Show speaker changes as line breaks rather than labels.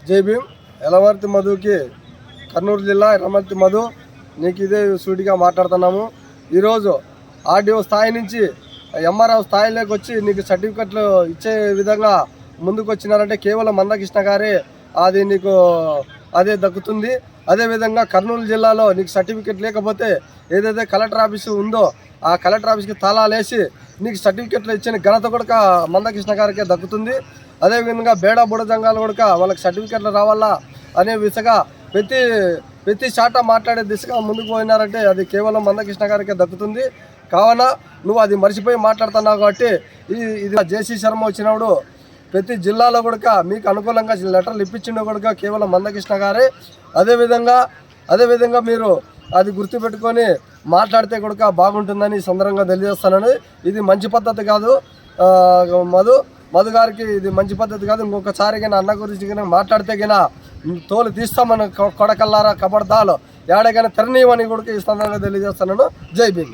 జై భీమ్. ఎలవర్తి మధుకి కర్నూలు జిల్లా ఎర్రమర్తి మధు నీకు ఇదే సూటిగా మాట్లాడుతున్నాము. ఈరోజు ఆర్డీఓ స్థాయి నుంచి ఎంఆర్ఓ స్థాయిలోకి వచ్చి నీకు సర్టిఫికెట్లు ఇచ్చే విధంగా ముందుకు వచ్చినారంటే కేవలం మందకృష్ణ గారే అది నీకు అదే దక్కుతుంది. అదేవిధంగా కర్నూలు జిల్లాలో నీకు సర్టిఫికెట్ లేకపోతే ఏదైతే కలెక్టర్ ఆఫీసు ఉందో ఆ కలెక్టర్ ఆఫీస్కి తాళాలేసి నీకు సర్టిఫికెట్లు ఇచ్చిన ఘనత కూడా మందకృష్ణ గారికే దక్కుతుంది. అదేవిధంగా బేడా బుడజంగాలు కూడా వాళ్ళకి సర్టిఫికెట్లు రావాలా అనే దిశగా ప్రతి చాట మాట్లాడే దిశగా ముందుకు పోయినారంటే అది కేవలం మందకృష్ణ గారికే దక్కుతుంది. కావున నువ్వు అది మర్చిపోయి మాట్లాడుతున్నావు కాబట్టి ఇది జేసీ శర్మ వచ్చినప్పుడు ప్రతి జిల్లాలో కూడా మీకు అనుకూలంగా లెటర్లు ఇప్పించిన కూడా కేవలం మందకృష్ణ గారే. అదేవిధంగా మీరు అది గుర్తుపెట్టుకొని మాట్లాడితే కూడా బాగుంటుందని ఈ సందర్భంగా తెలియజేస్తానని. ఇది మంచి పద్ధతి కాదు. మధు గారికి ఇది మంచి పద్ధతి కాదు. ఇంకొకసారి కానీ అన్న గురించి కానీ మాట్లాడితే కానీ తోలు తీస్తామని కొడకల్లారా కబడ్దాలు ఏడైనా తెరనీయమని కూడా ఈ సందర్భంగా తెలియజేస్తున్నాను. జై భీమ్.